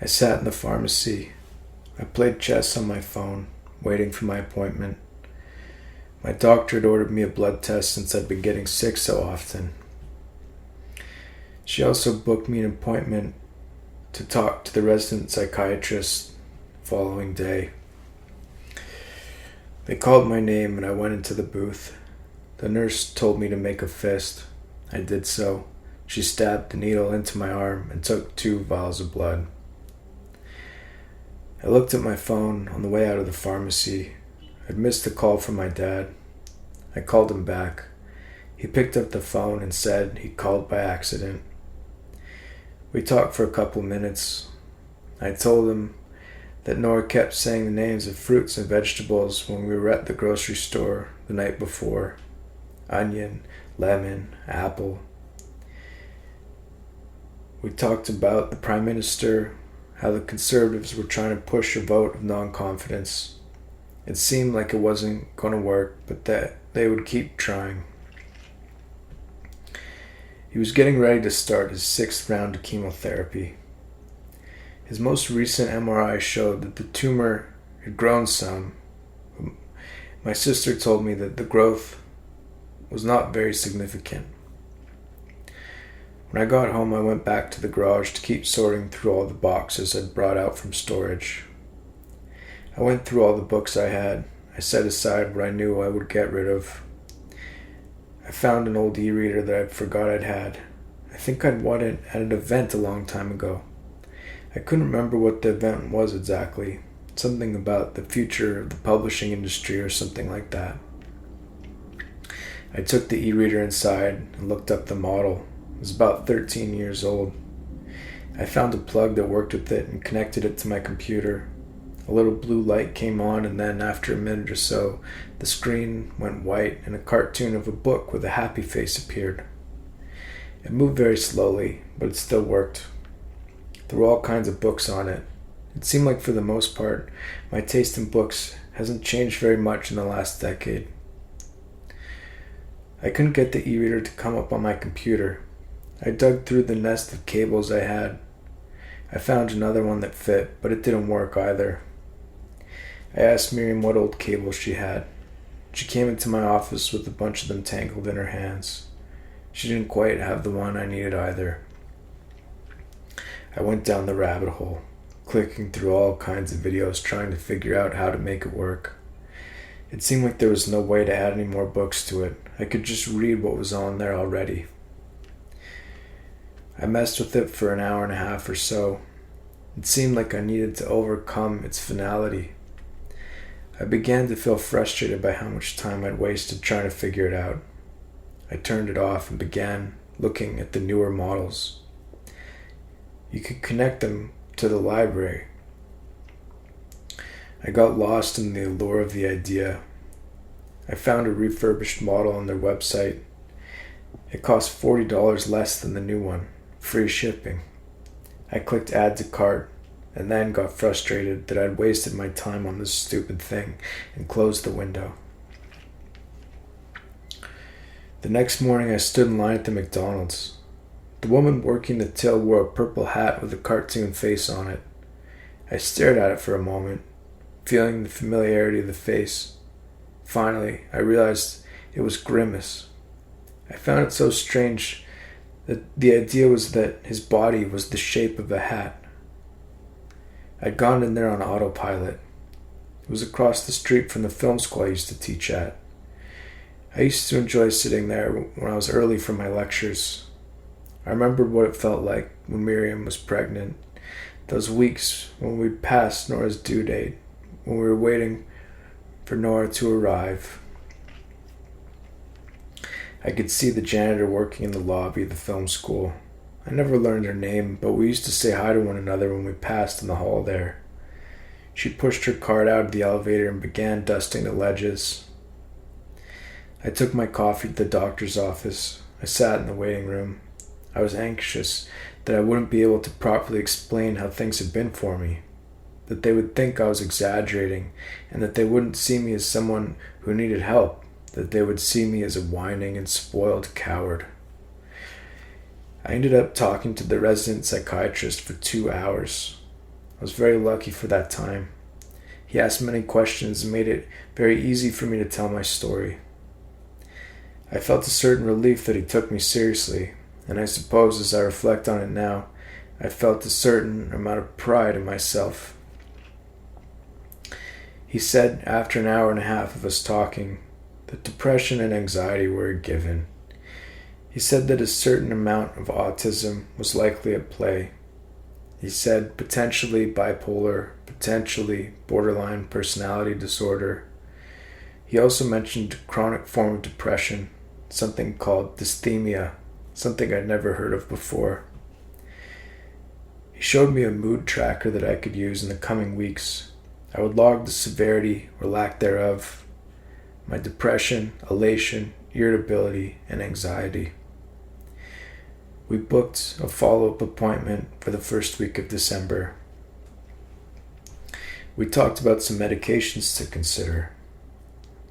sat in the pharmacy. I played chess on my phone, waiting for my appointment. My doctor had ordered me a blood test since I'd been getting sick so often. She also booked me an appointment to talk to the resident psychiatrist the following day. They called my name and I went into the booth. The nurse told me to make a fist. I did so. She stabbed the needle into my arm and took 2 vials of blood. I looked at my phone on the way out of the pharmacy. I'd missed a call from my dad. I called him back. He picked up the phone and said he called by accident. We talked for a couple minutes. I told him that Nora kept saying the names of fruits and vegetables when we were at the grocery store the night before. Onion, lemon, apple. We talked about the Prime Minister, how the Conservatives were trying to push a vote of non-confidence. It seemed like it wasn't going to work, but that they would keep trying. He was getting ready to start his 6th round of chemotherapy. His most recent MRI showed that the tumor had grown some. My sister told me that the growth was not very significant. When I got home, I went back to the garage to keep sorting through all the boxes I'd brought out from storage. I went through all the books I had. I set aside what I knew I would get rid of. I found an old e-reader that I forgot I'd had. I think I'd won it at an event a long time ago. I couldn't remember what the event was exactly. Something about the future of the publishing industry or something like that. I took the e-reader inside and looked up the model. It was about 13 years old. I found a plug that worked with it and connected it to my computer. A little blue light came on, and then after a minute or so, the screen went white and a cartoon of a book with a happy face appeared. It moved very slowly, but it still worked. There were all kinds of books on it. It seemed like for the most part, my taste in books hasn't changed very much in the last decade. I couldn't get the e-reader to come up on my computer. I dug through the nest of cables I had. I found another one that fit, but it didn't work either. I asked Miriam what old cables she had. She came into my office with a bunch of them tangled in her hands. She didn't quite have the one I needed either. I went down the rabbit hole, clicking through all kinds of videos trying to figure out how to make it work. It seemed like there was no way to add any more books to it. I could just read what was on there already. I messed with it for an hour and a half or so. It seemed like I needed to overcome its finality. I began to feel frustrated by how much time I'd wasted trying to figure it out. I turned it off and began looking at the newer models. You could connect them to the library. I got lost in the allure of the idea. I found a refurbished model on their website. It cost $40 less than the new one. Free shipping. I clicked add to cart and then got frustrated that I'd wasted my time on this stupid thing and closed the window. The next morning I stood in line at the McDonald's. The woman working the till wore a purple hat with a cartoon face on it. I stared at it for a moment, feeling the familiarity of the face. Finally, I realized it was Grimace. I found it so strange that the idea was that his body was the shape of a hat. I'd gone in there on autopilot. It was across the street from the film school I used to teach at. I used to enjoy sitting there when I was early for my lectures. I remembered what it felt like when Miriam was pregnant, those weeks when we'd passed Nora's due date, when we were waiting for Nora to arrive. I could see the janitor working in the lobby of the film school. I never learned her name, but we used to say hi to one another when we passed in the hall there. She pushed her cart out of the elevator and began dusting the ledges. I took my coffee to the doctor's office. I sat in the waiting room. I was anxious that I wouldn't be able to properly explain how things had been for me, that they would think I was exaggerating, and that they wouldn't see me as someone who needed help, that they would see me as a whining and spoiled coward. I ended up talking to the resident psychiatrist for 2 hours. I was very lucky for that time. He asked many questions and made it very easy for me to tell my story. I felt a certain relief that he took me seriously, and I suppose as I reflect on it now, I felt a certain amount of pride in myself. He said, after an hour and a half of us talking, that depression and anxiety were a given. He said that a certain amount of autism was likely at play. He said potentially bipolar, potentially borderline personality disorder. He also mentioned a chronic form of depression, something called dysthymia, something I'd never heard of before. He showed me a mood tracker that I could use in the coming weeks. I would log the severity or lack thereof, my depression, elation, irritability, and anxiety. We booked a follow-up appointment for the first week of December. We talked about some medications to consider.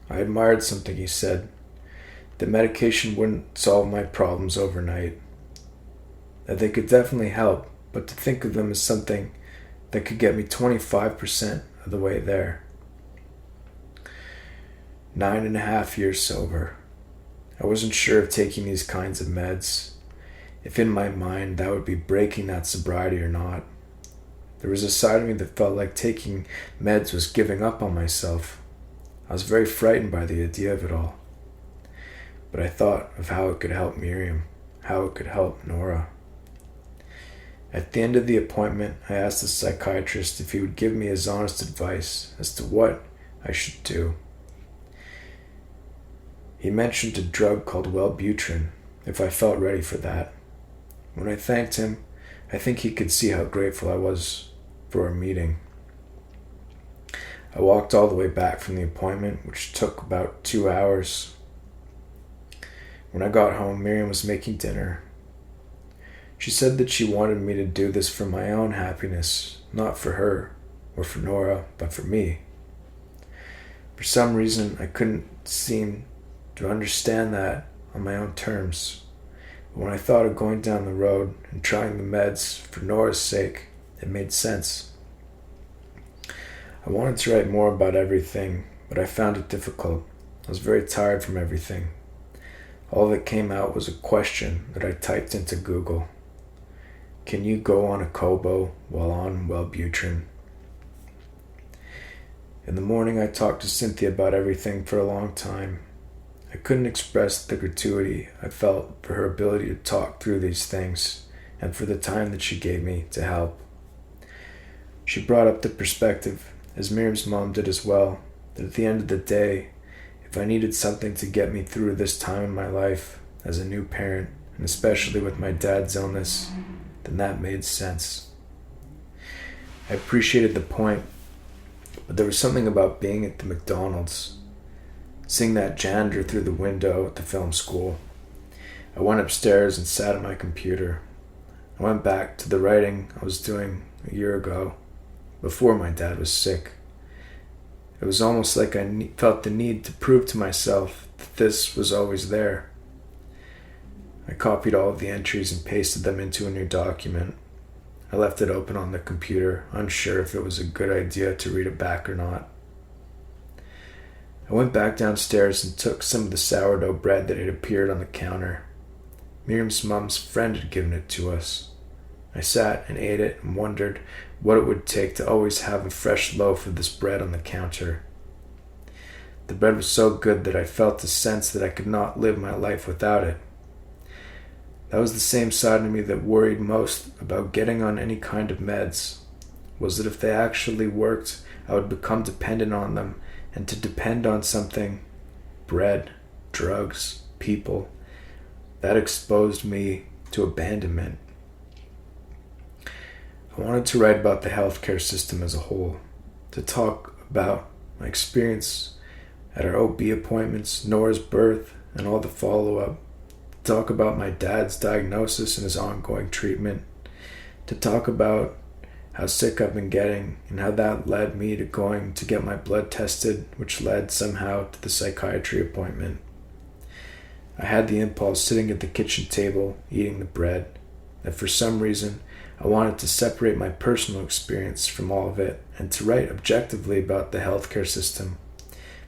I admired something he said. The medication wouldn't solve my problems overnight. That they could definitely help, but to think of them as something that could get me 25% of the way there. 9.5 years sober. I wasn't sure of taking these kinds of meds, if in my mind that would be breaking that sobriety or not. There was a side of me that felt like taking meds was giving up on myself. I was very frightened by the idea of it all. But I thought of how it could help Miriam, how it could help Nora. At the end of the appointment, I asked the psychiatrist if he would give me his honest advice as to what I should do. He mentioned a drug called Wellbutrin, if I felt ready for that. When I thanked him, I think he could see how grateful I was for our meeting. I walked all the way back from the appointment, which took about 2 hours. When I got home, Miriam was making dinner. She said that she wanted me to do this for my own happiness, not for her or for Nora, but for me. For some reason, I couldn't seem to understand that on my own terms. But when I thought of going down the road and trying the meds for Nora's sake, it made sense. I wanted to write more about everything, but I found it difficult. I was very tired from everything. All that came out was a question that I typed into Google. Can you go on a Kobo while on Wellbutrin? In the morning, I talked to Cynthia about everything for a long time. I couldn't express the gratuity I felt for her ability to talk through these things and for the time that she gave me to help. She brought up the perspective, as Miriam's mom did as well, that at the end of the day, if I needed something to get me through this time in my life as a new parent, and especially with my dad's illness, then that made sense. I appreciated the point, but there was something about being at the McDonald's, seeing that janitor through the window at the film school. I went upstairs and sat at my computer. I went back to the writing I was doing a year ago, before my dad was sick. It was almost like I felt the need to prove to myself that this was always there. I copied all of the entries and pasted them into a new document. I left it open on the computer, unsure if it was a good idea to read it back or not. I went back downstairs and took some of the sourdough bread that had appeared on the counter. Miriam's mom's friend had given it to us. I sat and ate it and wondered what it would take to always have a fresh loaf of this bread on the counter. The bread was so good that I felt a sense that I could not live my life without it. That was the same side of me that worried most about getting on any kind of meds, was that if they actually worked, I would become dependent on them, and to depend on something, bread, drugs, people, that exposed me to abandonment. I wanted to write about the healthcare system as a whole, to talk about my experience at our OB appointments, Nora's birth, and all the follow-up, to talk about my dad's diagnosis and his ongoing treatment, to talk about how sick I've been getting and how that led me to going to get my blood tested, which led somehow to the psychiatry appointment. I had the impulse sitting at the kitchen table eating the bread that for some reason I wanted to separate my personal experience from all of it and to write objectively about the healthcare system,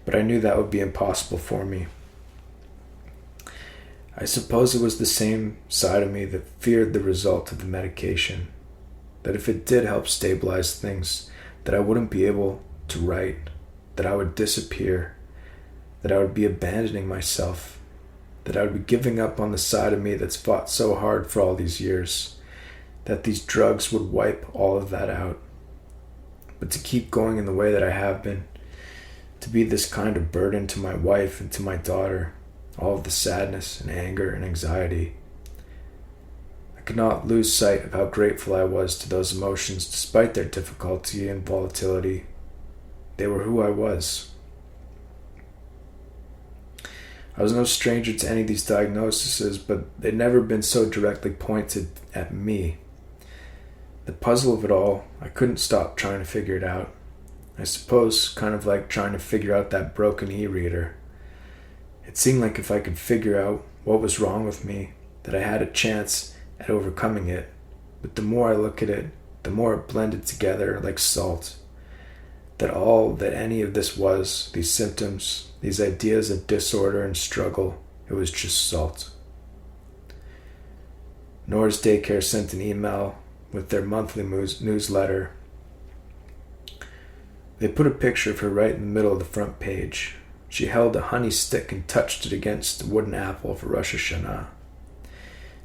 but I knew that would be impossible for me. I suppose it was the same side of me that feared the result of the medication, that if it did help stabilize things, that I wouldn't be able to write, that I would disappear, that I would be abandoning myself, that I would be giving up on the side of me that's fought so hard for all these years, that these drugs would wipe all of that out. But to keep going in the way that I have been, to be this kind of burden to my wife and to my daughter, all of the sadness and anger and anxiety. I could not lose sight of how grateful I was to those emotions despite their difficulty and volatility. They were who I was. I was no stranger to any of these diagnoses, but they'd never been so directly pointed at me. The puzzle of it all, I couldn't stop trying to figure it out. I suppose kind of like trying to figure out that broken Ereader. It seemed like if I could figure out what was wrong with me, that I had a chance at overcoming it. But the more I look at it, the more it blended together like salt. That all that any of this was, these symptoms, these ideas of disorder and struggle, it was just salt. Nora's daycare sent an email with their monthly newsletter. They put a picture of her right in the middle of the front page. She held a honey stick and touched it against a wooden apple for Rosh Hashanah.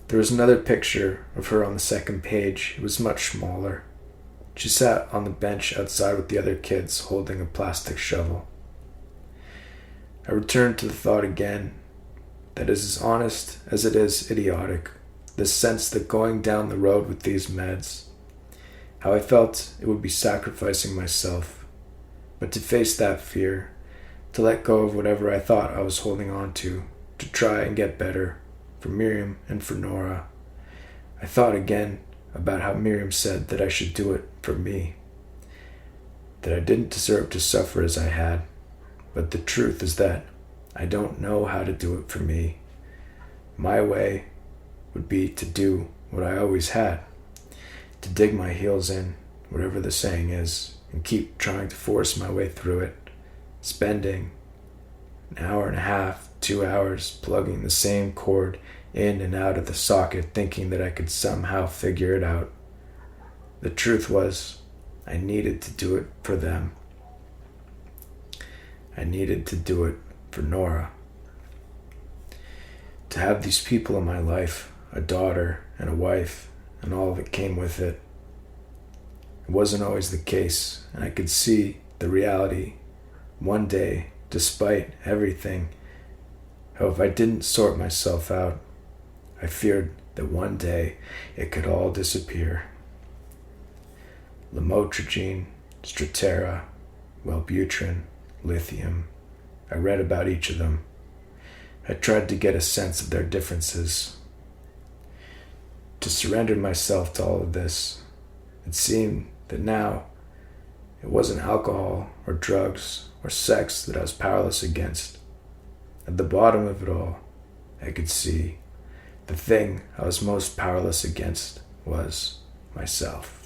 There was another picture of her on the second page. It was much smaller. She sat on the bench outside with the other kids, holding a plastic shovel. I returned to the thought again that is as honest as it is idiotic, the sense that going down the road with these meds, how I felt it would be sacrificing myself, but to face that fear, to let go of whatever I thought I was holding on to try and get better, for Miriam and for Nora. I thought again about how Miriam said that I should do it for me, that I didn't deserve to suffer as I had, but the truth is that I don't know how to do it for me. My way would be to do what I always had, to dig my heels in, whatever the saying is, and keep trying to force my way through it, spending an hour and a half, 2 hours plugging the same cord in and out of the socket, thinking that I could somehow figure it out. The truth was, I needed to do it for them. I needed to do it for Nora. To have these people in my life, a daughter and a wife, and all that came with it. It wasn't always the case, and I could see the reality one day, despite everything, how if I didn't sort myself out, I feared that one day it could all disappear. Lamotrigine, Strattera, Wellbutrin, lithium. I read about each of them. I tried to get a sense of their differences. To surrender myself to all of this, it seemed that now it wasn't alcohol or drugs or sex that I was powerless against. At the bottom of it all, I could see the thing I was most powerless against was myself.